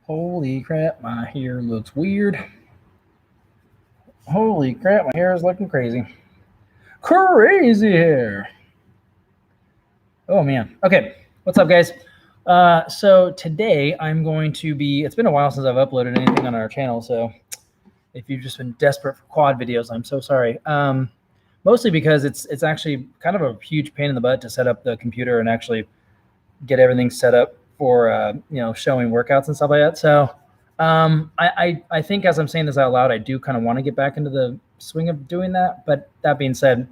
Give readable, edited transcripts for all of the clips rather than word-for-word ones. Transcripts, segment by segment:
Holy crap, my hair looks weird. Holy crap, my hair is looking crazy. Crazy hair. Oh man. Okay, what's up, guys? So today I'm going to be. It's been a while since I've uploaded anything on our channel, so if you've just been desperate for quad videos, I'm so sorry. Mostly because it's actually kind of a huge pain in the butt to set up the computer and actually get everything set up for showing workouts and stuff like that. So I think as I'm saying this out loud, I do kind of want to get back into the swing of doing that. But that being said,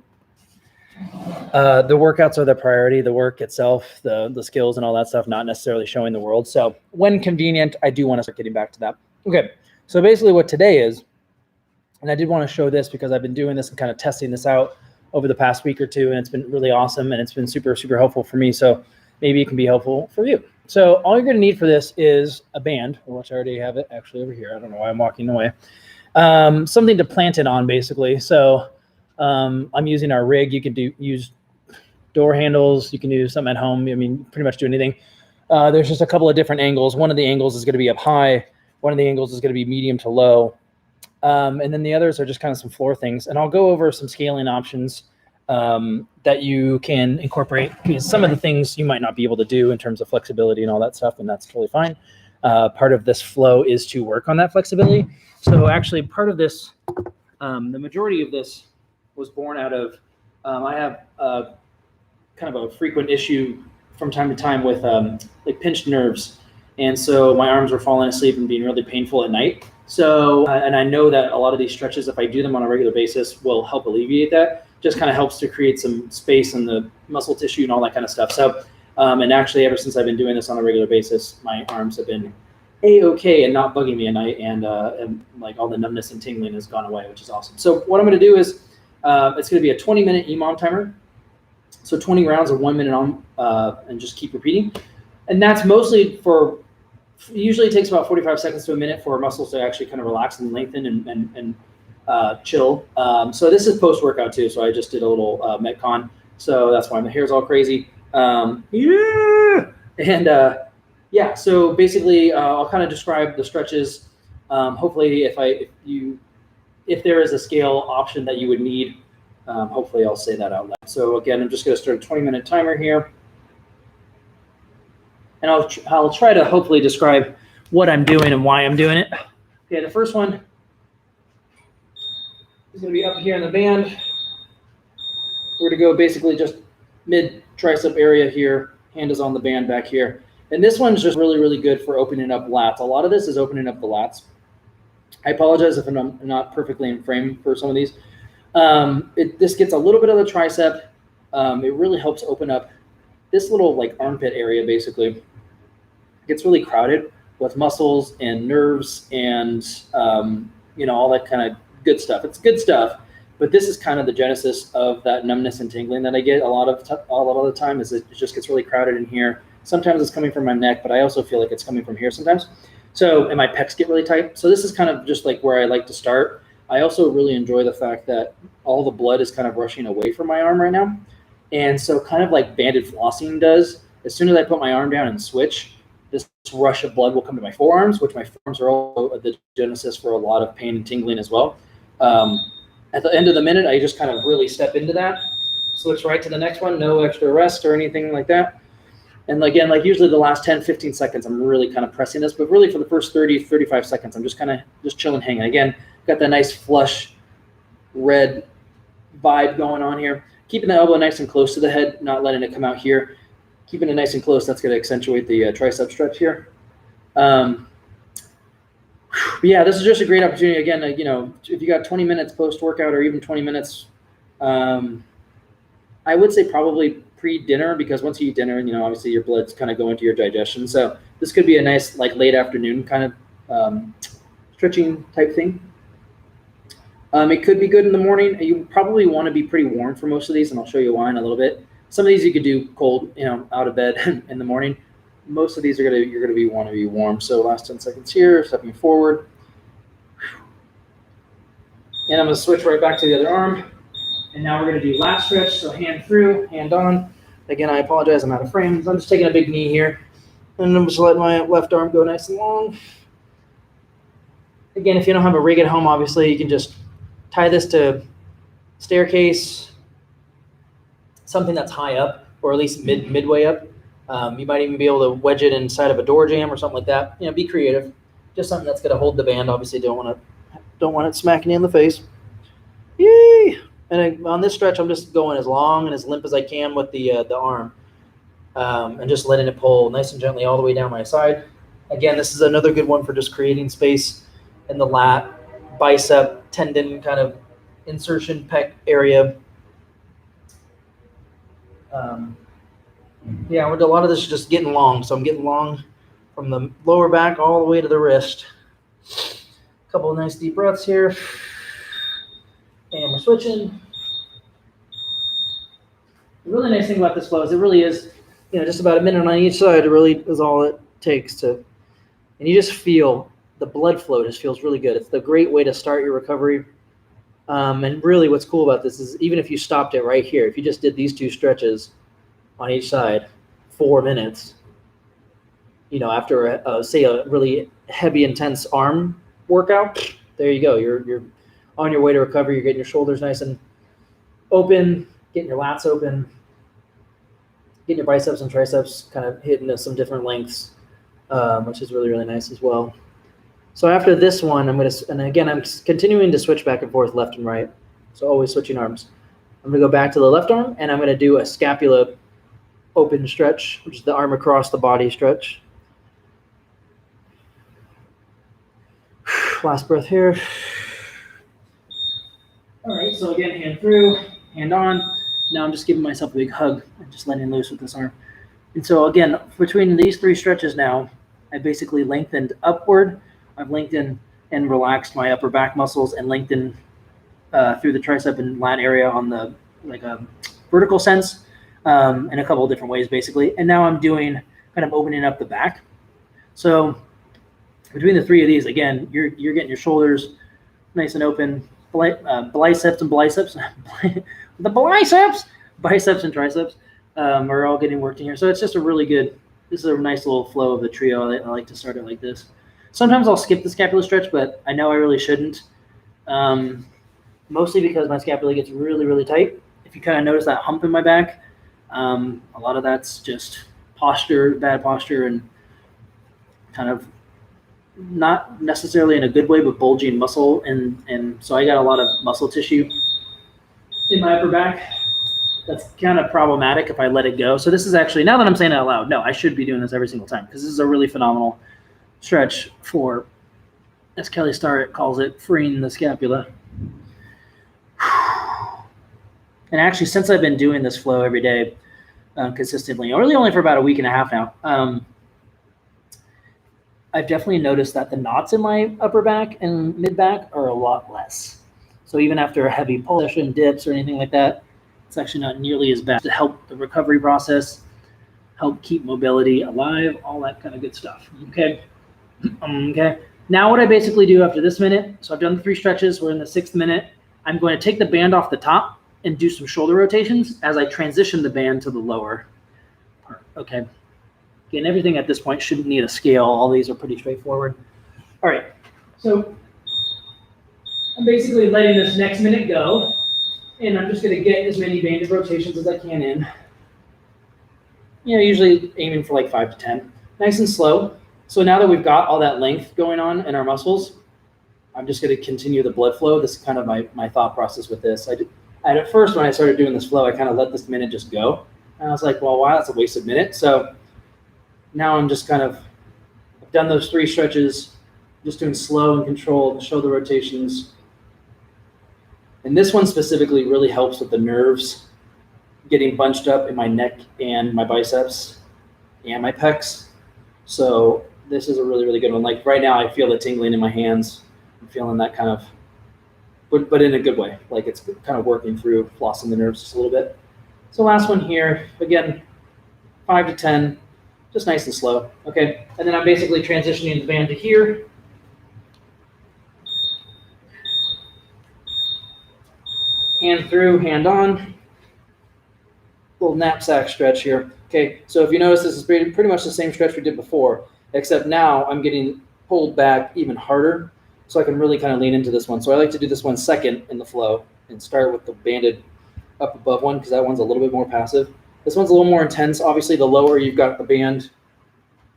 the workouts are the priority, the work itself, the skills and all that stuff, not necessarily showing the world. So when convenient, I do want to start getting back to that. Okay, so basically what today is, and I did want to show this because I've been doing this and kind of testing this out over the past week or two, and it's been really awesome, and it's been super, super helpful for me. So maybe it can be helpful for you. So all you're going to need for this is a band, which I already have it actually over here. I don't know why I'm walking away. Something to plant it on, basically. So I'm using our rig. You can use door handles. You can do something at home. I mean, pretty much do anything. There's just a couple of different angles. One of the angles is going to be up high. One of the angles is going to be medium to low. And then the others are just kind of some floor things. And I'll go over some scaling options that you can incorporate, because some of the things you might not be able to do in terms of flexibility and all that stuff, and that's totally fine. Part of this flow is to work on that flexibility. So actually part of this, the majority of this was born out of, I have kind of a frequent issue from time to time with like pinched nerves. And so my arms were falling asleep and being really painful at night. So, and I know that a lot of these stretches, if I do them on a regular basis, will help alleviate that. Just kind of helps to create some space in the muscle tissue and all that kind of stuff. So, and actually ever since I've been doing this on a regular basis, my arms have been A-okay and not bugging me at night. And like all the numbness and tingling has gone away, which is awesome. So what I'm going to do is, it's going to be a 20-minute EMOM timer. So 20 rounds of 1 minute on, and just keep repeating. And that's mostly for, usually it takes about 45 seconds to a minute for muscles to actually kind of relax and lengthen and chill. So this is post-workout too. So I just did a little Metcon. So that's why my hair's all crazy. Yeah. And yeah, so basically I'll kind of describe the stretches. Hopefully if there is a scale option that you would need, hopefully I'll say that out loud. So again, I'm just going to start a 20-minute timer here. And I'll try to hopefully describe what I'm doing and why I'm doing it. Okay, the first one is going to be up here in the band. We're going to go basically just mid tricep area here. Hand is on the band back here. And this one's just really, really good for opening up lats. A lot of this is opening up the lats. I apologize if I'm not perfectly in frame for some of these. This gets a little bit of the tricep. It really helps open up this little like armpit area. Basically it gets really crowded with muscles and nerves and all that kind of good stuff. It's good stuff, but this is kind of the genesis of that numbness and tingling that I get a lot of the time. Is it just gets really crowded in here. Sometimes it's coming from my neck, but I also feel like it's coming from here sometimes. So, and my pecs get really tight. So this is kind of just like where I like to start. I also really enjoy the fact that all the blood is kind of rushing away from my arm right now. And so kind of like banded flossing does, as soon as I put my arm down and switch, this rush of blood will come to my forearms, which my forearms are also the genesis for a lot of pain and tingling as well. At the end of the minute, I just kind of really step into that, switch right to the next one, no extra rest or anything like that. And again, like usually the last 10, 15 seconds, I'm really kind of pressing this, but really for the first 30, 35 seconds, I'm just kind of just chilling, hanging. Again, got that nice flush red vibe going on here. Keeping the elbow nice and close to the head, not letting it come out here. Keeping it nice and close, that's going to accentuate the tricep stretch here. Yeah, this is just a great opportunity. Again, if you got 20 minutes post-workout or even 20 minutes, I would say probably pre-dinner, because once you eat dinner, obviously your blood's kind of going to your digestion. So this could be a nice like late afternoon kind of stretching type thing. It could be good in the morning. You probably want to be pretty warm for most of these, and I'll show you why in a little bit. Some of these you could do cold, out of bed in the morning. Most of these you're gonna want to be warm. So last 10 seconds here, stepping forward, and I'm gonna switch right back to the other arm. And now we're gonna do lat stretch. So hand through, hand on. Again, I apologize, I'm out of frame. So I'm just taking a big knee here, and I'm just letting my left arm go nice and long. Again, if you don't have a rig at home, obviously you can just tie this to staircase, something that's high up, or at least midway up. You might even be able to wedge it inside of a door jamb or something like that. You know, be creative. Just something that's going to hold the band. Obviously, don't want it smacking you in the face. Yay! And on this stretch, I'm just going as long and as limp as I can with the arm, and just letting it pull nice and gently all the way down my side. Again, this is another good one for just creating space in the lat, bicep, tendon kind of insertion, pec area. Yeah, a lot of this is just getting long. So I'm getting long from the lower back all the way to the wrist. A couple of nice deep breaths here. And we're switching. The really nice thing about this flow is it really is, just about a minute on each side. It really is all it takes to, and you just feel the blood flow just feels really good. It's the great way to start your recovery. And really what's cool about this is even if you stopped it right here, if you just did these 2 stretches on each side, 4 minutes, after say a really heavy, intense arm workout, there you go. You're on your way to recovery. You're getting your shoulders nice and open, getting your lats open, getting your biceps and triceps kind of hitting some different lengths, which is really, really nice as well. So after this one, I'm continuing to switch back and forth left and right. So always switching arms. I'm going to go back to the left arm, and I'm going to do a scapula open stretch, which is the arm across the body stretch. Last breath here. All right, so again, hand through, hand on. Now I'm just giving myself a big hug and just letting loose with this arm. And so again, between these 3 stretches now, I basically lengthened upward. I've lengthened and relaxed my upper back muscles and lengthened through the tricep and lat area on the vertical sense, in a couple of different ways basically. And now I'm doing kind of opening up the back. So between the 3 of these, again, you're getting your shoulders nice and open, biceps and biceps, biceps and triceps are all getting worked in here. So it's just this is a nice little flow of the trio. I like to start it like this. Sometimes I'll skip the scapula stretch, but I know I really shouldn't. Mostly because my scapula gets really, really tight. If you kind of notice that hump in my back, a lot of that's just bad posture, and kind of not necessarily in a good way, but bulging muscle. And so I got a lot of muscle tissue in my upper back. That's kind of problematic if I let it go. So this is actually, now that I'm saying it out loud, no, I should be doing this every single time, because this is a really phenomenal stretch for, as Kelly Starrett calls it, freeing the scapula. And actually, since I've been doing this flow every day consistently, or really only for about a week and a half now, I've definitely noticed that the knots in my upper back and mid back are a lot less. So even after a heavy pull session, dips, or anything like that, it's actually not nearly as bad to help the recovery process, help keep mobility alive, all that kind of good stuff. Okay. Okay. Now what I basically do after this minute, so I've done the 3 stretches, we're in the 6th minute. I'm going to take the band off the top and do some shoulder rotations as I transition the band to the lower part. Okay. Again, everything at this point shouldn't need a scale. All these are pretty straightforward. All right. So I'm basically letting this next minute go, and I'm just going to get as many banded rotations as I can in. Usually aiming for like 5 to 10. Nice and slow. So now that we've got all that length going on in our muscles, I'm just going to continue the blood flow. This is kind of my thought process with this. At first, when I started doing this flow, I kind of let this minute just go. And I was like, well, wow, that's a wasted minute. So now I'm just I've done those 3 stretches, just doing slow and controlled shoulder rotations. And this one specifically really helps with the nerves getting bunched up in my neck and my biceps and my pecs. So this is a really, really good one. Like right now, I feel the tingling in my hands. I'm feeling that kind of, but in a good way. Like it's kind of working through, flossing the nerves just a little bit. So last one here, again, 5 to 10, just nice and slow. Okay, and then I'm basically transitioning the band to here. Hand through, hand on. Little knapsack stretch here. Okay, so if you notice, this is pretty much the same stretch we did before, except now I'm getting pulled back even harder so I can really kind of lean into this one. So I like to do this one second in the flow and start with the banded up above one because that one's a little bit more passive. This one's a little more intense. Obviously, the lower you've got the band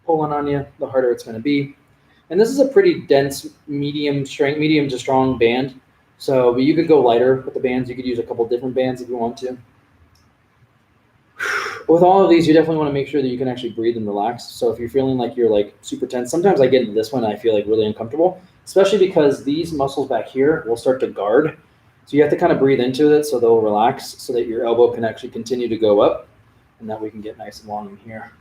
pulling on you, the harder it's going to be. And this is a pretty dense, medium to strong band. So but you could go lighter with the bands. You could use a couple different bands if you want to. With all of these, you definitely want to make sure that you can actually breathe and relax. So if you're feeling like you're like super tense, sometimes I get into this one and I feel like really uncomfortable, especially because these muscles back here will start to guard. So you have to kind of breathe into it so they'll relax so that your elbow can actually continue to go up and that we can get nice and long in here.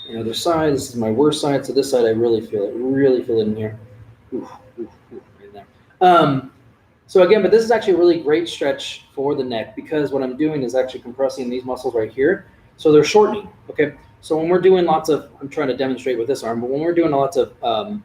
The other side, this is my worst side. So this side, I really feel it in here. Oof, oof, oof, right there. So again, but this is actually a really great stretch for the neck because what I'm doing is actually compressing these muscles right here. So they're shortening, okay? So when we're doing lots of, I'm trying to demonstrate with this arm, but when we're doing lots of,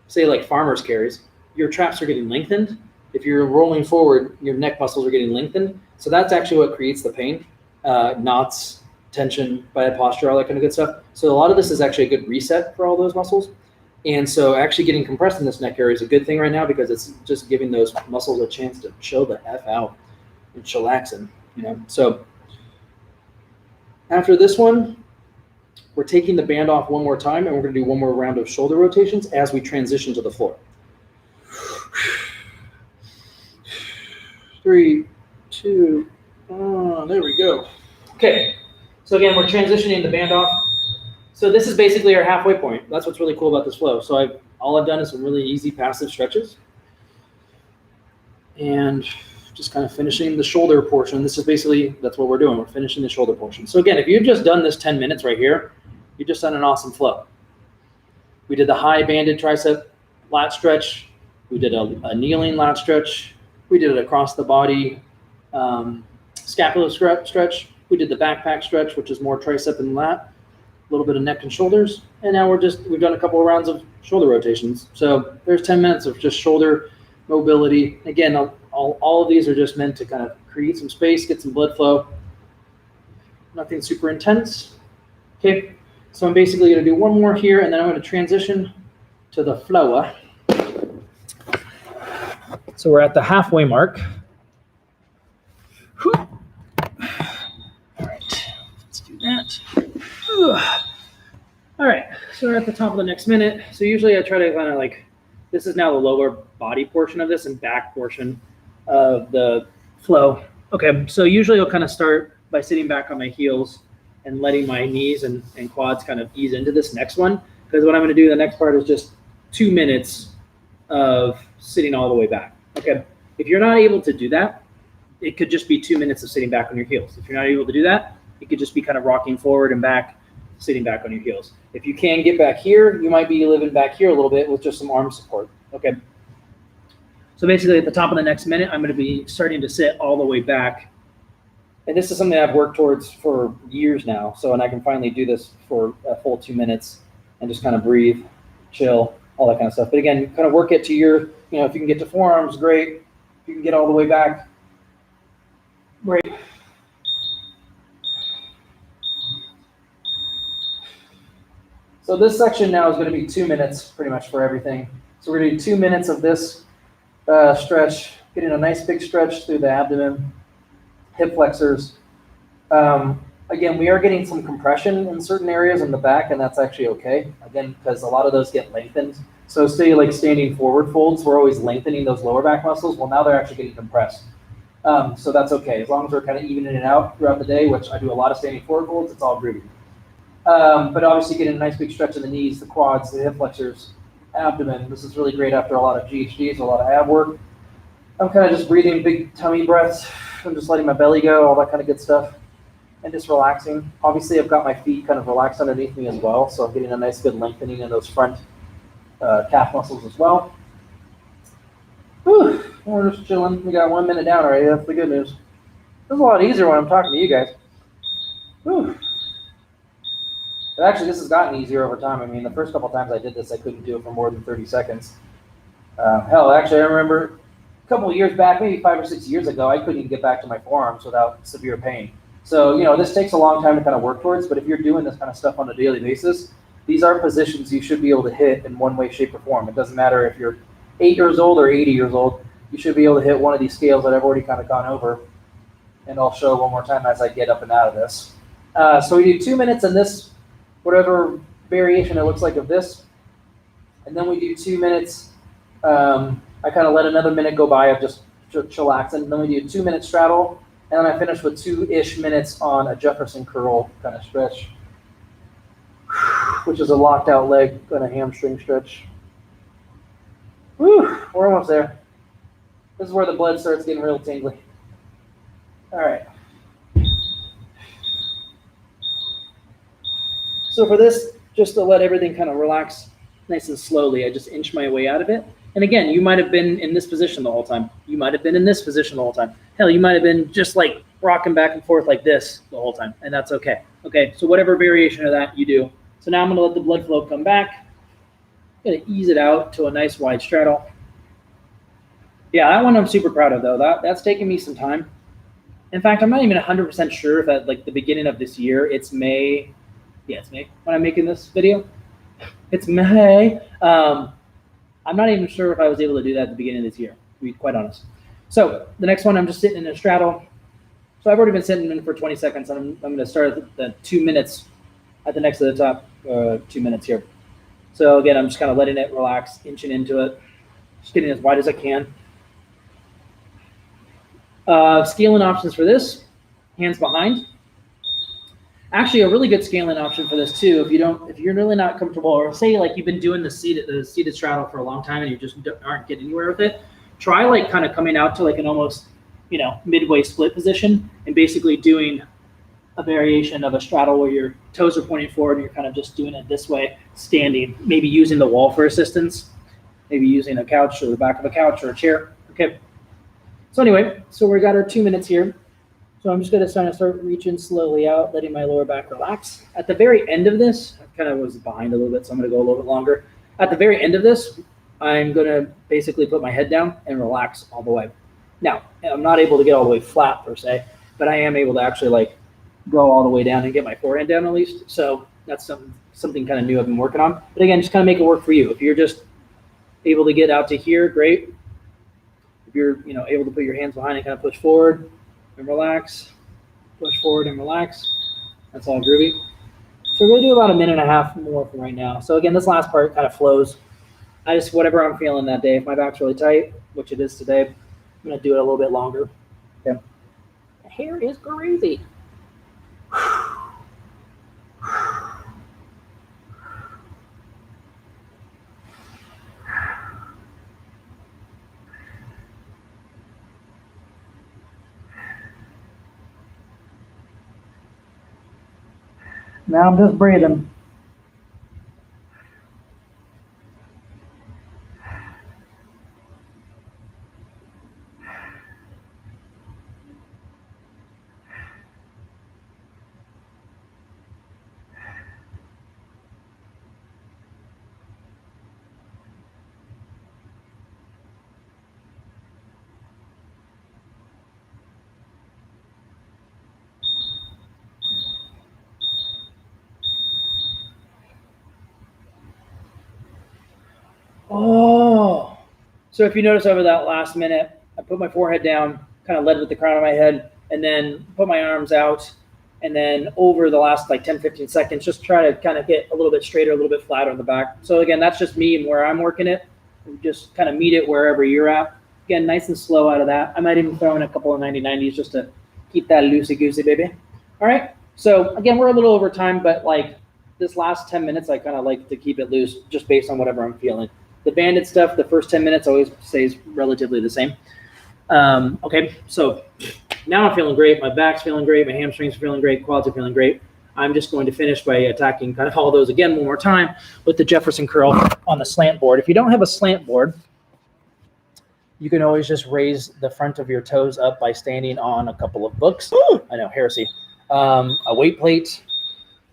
say like farmer's carries, your traps are getting lengthened. If you're rolling forward, your neck muscles are getting lengthened. So that's actually what creates the pain, knots, tension, bad posture, all that kind of good stuff. So a lot of this is actually a good reset for all those muscles. And so actually getting compressed in this neck area is a good thing right now because it's just giving those muscles a chance to chill the F out and chillaxing, So after this one, we're taking the band off one more time and we're going to do one more round of shoulder rotations as we transition to the floor. 3, 2, there we go. Okay. So again, we're transitioning the band off. So this is basically our halfway point. That's what's really cool about this flow. So all I've done is some really easy passive stretches. And just kind of finishing the shoulder portion. This is basically, that's what we're doing. We're finishing the shoulder portion. So again, if you've just done this 10 minutes right here, you've just done an awesome flow. We did the high banded tricep lat stretch. We did a kneeling lat stretch. We did it across the body scapula stretch. We did the backpack stretch, which is more tricep and lat, a little bit of neck and shoulders. And now we've done a couple of rounds of shoulder rotations. So there's 10 minutes of just shoulder mobility. Again, all of these are just meant to kind of create some space, get some blood flow. Nothing super intense. Okay, so I'm basically going to do one more here, and then I'm going to transition to the flow. So we're at the halfway mark. Whew. That. All right, so we're at the top of the next minute. So usually I try to kind of like, this is now the lower body portion of this and back portion of the flow. Okay, so usually I'll kind of start by sitting back on my heels and letting my knees and quads kind of ease into this next one. Because what I'm going to do the next part is just 2 minutes of sitting all the way back. Okay, if you're not able to do that, it could just be 2 minutes of sitting back on your heels. If you're not able to do that, it could just be kind of rocking forward and back, sitting back on your heels. If you can get back here, you might be living back here a little bit with just some arm support. Okay. So basically at the top of the next minute, I'm going to be starting to sit all the way back. And this is something I've worked towards for years now. So, and I can finally do this for a full 2 minutes and just kind of breathe, chill, all that kind of stuff. But again, kind of work it to your, if you can get to forearms, great. If you can get all the way back, great. So this section now is going to be 2 minutes pretty much for everything. So we're going to do 2 minutes of this stretch, getting a nice big stretch through the abdomen, hip flexors. Again, we are getting some compression in certain areas in the back, and that's actually okay. Again, because a lot of those get lengthened. So say like standing forward folds, we're always lengthening those lower back muscles. Well, now they're actually getting compressed. So that's okay. As long as we're kind of evening it out throughout the day, which I do a lot of standing forward folds, it's all groovy. But obviously getting a nice big stretch in the knees, the quads, the hip flexors, abdomen. This is really great after a lot of GHDs, a lot of ab work. I'm kind of just breathing big tummy breaths. I'm just letting my belly go, all that kind of good stuff, and just relaxing. Obviously, I've got my feet kind of relaxed underneath me as well, so I'm getting a nice good lengthening in those front calf muscles as well. Whew, we're just chilling. We got 1 minute down already. That's the good news. It's a lot easier when I'm talking to you guys. Whew. But actually, this has gotten easier over time. I mean, the first couple times I did this, I couldn't do it for more than 30 seconds. Hell, actually, I remember a couple of years back, maybe 5 or 6 years ago, I couldn't even get back to my forearms without severe pain. So, you know, this takes a long time to kind of work towards, but if you're doing this kind of stuff on a daily basis, these are positions you should be able to hit in one way, shape, or form. It doesn't matter if you're 8 years old or 80 years old, you should be able to hit one of these scales that I've already kind of gone over. And I'll show one more time as I get up and out of this. So we do 2 minutes in this, whatever variation it looks like of this. And then we do 2 minutes. I kind of let another minute go by of just chillaxing. And then we do a 2 minute straddle. And then I finish with 2-ish minutes on a Jefferson curl kind of stretch, which is a locked out leg and a hamstring stretch. Whew, we're almost there. This is where the blood starts getting real tingly. All right. So for this, just to let everything kind of relax nice and slowly, I just inch my way out of it. And again, you might have been in this position the whole time. You might have been in this position the whole time. Hell, you might have been just like rocking back and forth like this the whole time, and that's okay. Okay, so whatever variation of that you do. So now I'm gonna let the blood flow come back. I'm gonna ease it out to a nice wide straddle. Yeah, that one I'm super proud of though. That's taken me some time. In fact, I'm not even 100% sure if at like the beginning of this year, it's May. Yeah, it's May when I'm making this video. It's May. I'm not even sure if I was able to do that at the beginning of this year, to be quite honest. So the next one, I'm just sitting in a straddle. So I've already been sitting in for 20 seconds, and I'm going to start at the 2 minutes at the next to the top 2 minutes here. So again, I'm just kind of letting it relax, inching into it, just getting as wide as I can. Scaling options for this, hands behind. Actually, a really good scaling option for this too, if you're really not comfortable, or say like you've been doing the seated straddle for a long time and you just aren't getting anywhere with it, try like kind of coming out to like an almost, you know, midway split position and basically doing a variation of a straddle where your toes are pointing forward and you're kind of just doing it this way, standing, maybe using the wall for assistance, maybe using a couch or the back of a couch or a chair. Okay. So anyway, so we got our 2 minutes here. So I'm just going to start reaching slowly out, letting my lower back relax. At the very end of this, I kind of was behind a little bit, so I'm going to go a little bit longer. At the very end of this, I'm going to basically put my head down and relax all the way. Now, I'm not able to get all the way flat per se, but I am able to actually like go all the way down and get my forehand down at least. So that's something kind of new I've been working on. But again, just kind of make it work for you. If you're just able to get out to here, great. If you're able to put your hands behind and kind of push forward and relax, push forward and relax, that's all groovy. So we're going to do about a minute and a half more from right now. So again, this last part kind of flows. I just, whatever I'm feeling that day. If my back's really tight, which it is today, I'm going to do it a little bit longer. Okay. The hair is crazy. Now I'm just breathing. Oh, so if you notice over that last minute, I put my forehead down, kind of led with the crown of my head, and then put my arms out, and then over the last like 10, 15 seconds, just try to kind of get a little bit straighter, a little bit flatter on the back. So again, that's just me and where I'm working it. Just kind of meet it wherever you're at. Again, nice and slow out of that. I might even throw in a couple of 90-90s just to keep that loosey-goosey, baby. All right. So again, we're a little over time, but like this last 10 minutes, I kind of like to keep it loose just based on whatever I'm feeling. The banded stuff, the first 10 minutes always stays relatively the same. Okay, so now I'm feeling great. My back's feeling great. My hamstrings are feeling great. Quads are feeling great. I'm just going to finish by attacking kind of all those again one more time with the Jefferson curl on the slant board. If you don't have a slant board, you can always just raise the front of your toes up by standing on a couple of books. I know, heresy. A weight plate,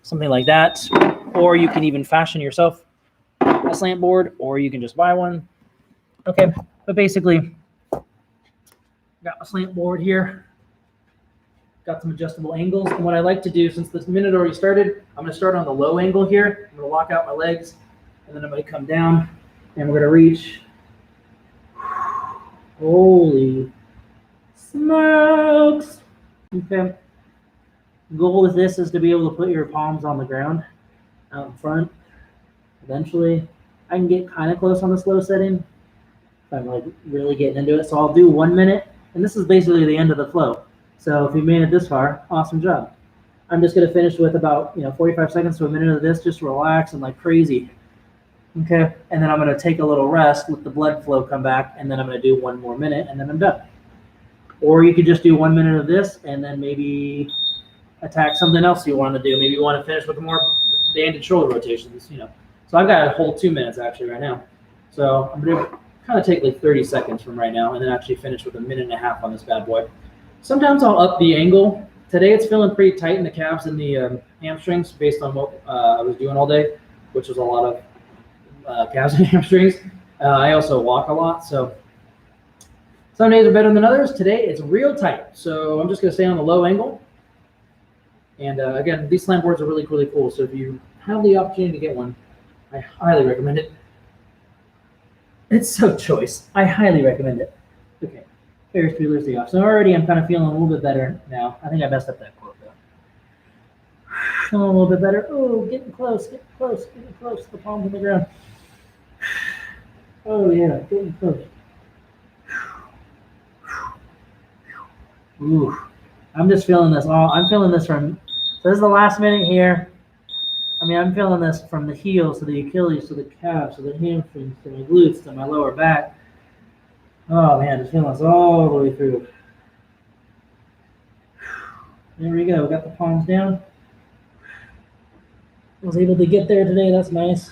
something like that. Or you can even fashion yourself a slant board, or you can just buy one. Okay, but basically Got my slant board here. Got some adjustable angles. And what I like to do, since this minute already started, I'm going to start on the low angle here. I'm going to lock out my legs, and then I'm going to come down, and we're going to reach. Holy smokes. Okay. The goal with this is to be able to put your palms on the ground out in front. Eventually, I can get kind of close on the slow setting if I'm like really getting into it. So I'll do 1 minute, and this is basically the end of the flow. So if you made it this far, awesome job. I'm just gonna finish with about 45 seconds to a minute of this, just relax and like crazy. Okay, and then I'm gonna take a little rest, let the blood flow come back, and then I'm gonna do 1 more minute, and then I'm done. Or you could just do 1 minute of this, and then maybe attack something else you want to do. Maybe you want to finish with more banded shoulder rotations. So I've got a whole 2 minutes actually right now. So I'm gonna kind of take like 30 seconds from right now, and then actually finish with a minute and a half on this bad boy. Sometimes I'll up the angle. Today it's feeling pretty tight in the calves and the hamstrings based on what I was doing all day, which was a lot of calves and hamstrings. I also walk a lot, so some days are better than others. Today it's real tight, so I'm just going to stay on the low angle. And again, these slant boards are really, really cool. So if you have the opportunity to get one, I highly recommend it. It's so choice. I highly recommend it. Okay. Ferris Bueller's Day Off. So already I'm kind of feeling a little bit better now. I think I messed up that quote though. Feeling a little bit better. Oh, getting close, getting close, getting close. The palms on the ground. Oh yeah, getting close. Ooh, I'm just feeling this all. I'm feeling this from. So this is the last minute here. I mean, I'm feeling this from the heels to the Achilles to the calves to the hamstrings to my glutes to my lower back. Oh man, just feeling this all the way through. There we go. We got the palms down. I was able to get there today. That's nice.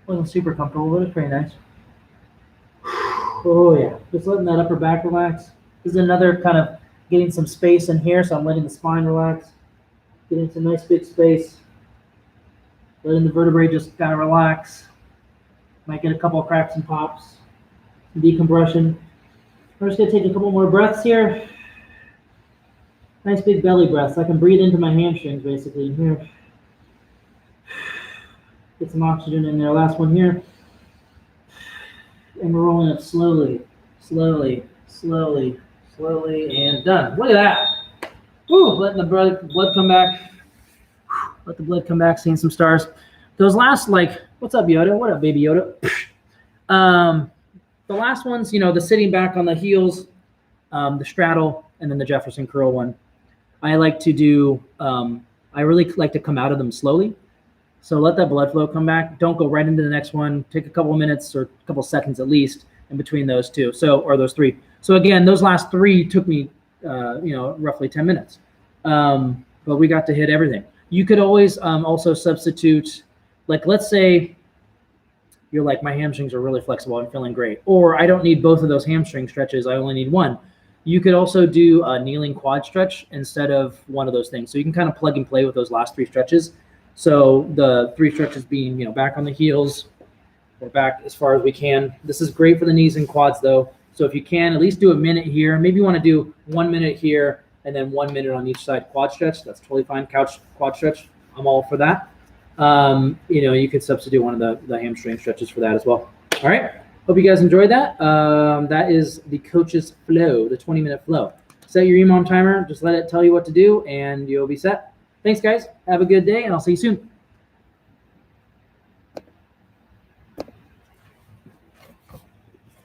Wasn't super comfortable, but it's pretty nice. Oh yeah, just letting that upper back relax. This is another kind of getting some space in here, so I'm letting the spine relax. Getting some nice big space. Letting the vertebrae just kind of relax. Might get a couple of cracks and pops. Some decompression. I'm just gonna take a couple more breaths here. Nice big belly breaths. I can breathe into my hamstrings basically in here. Get some oxygen in there. Last one here. And we're rolling up slowly, slowly, slowly, slowly, and done. Look at that. Woo, letting the blood come back. Let the blood come back, seeing some stars. Those last, like, what's up, Yoda? What up, baby Yoda? The last ones, the sitting back on the heels, the straddle, and then the Jefferson curl one. I like to do, I really like to come out of them slowly. So let that blood flow come back. Don't go right into the next one. Take a couple of minutes or a couple of seconds at least in between those two. Or those three. So again, those last three took me, roughly 10 minutes. But we got to hit everything. You could always also substitute, like, let's say you're like, my hamstrings are really flexible. I'm feeling great. Or I don't need both of those hamstring stretches. I only need one. You could also do a kneeling quad stretch instead of one of those things. So you can kind of plug and play with those last three stretches. So the three stretches being, back on the heels or back as far as we can. This is great for the knees and quads though. So if you can, at least do a minute here. Maybe you want to do 1 minute here and then 1 minute on each side quad stretch. That's totally fine. Couch quad stretch. I'm all for that. You could substitute one of the hamstring stretches for that as well. All right. Hope you guys enjoyed that. That is the coach's flow, the 20-minute flow. Set your EMOM timer. Just let it tell you what to do and you'll be set. Thanks, guys. Have a good day, and I'll see you soon.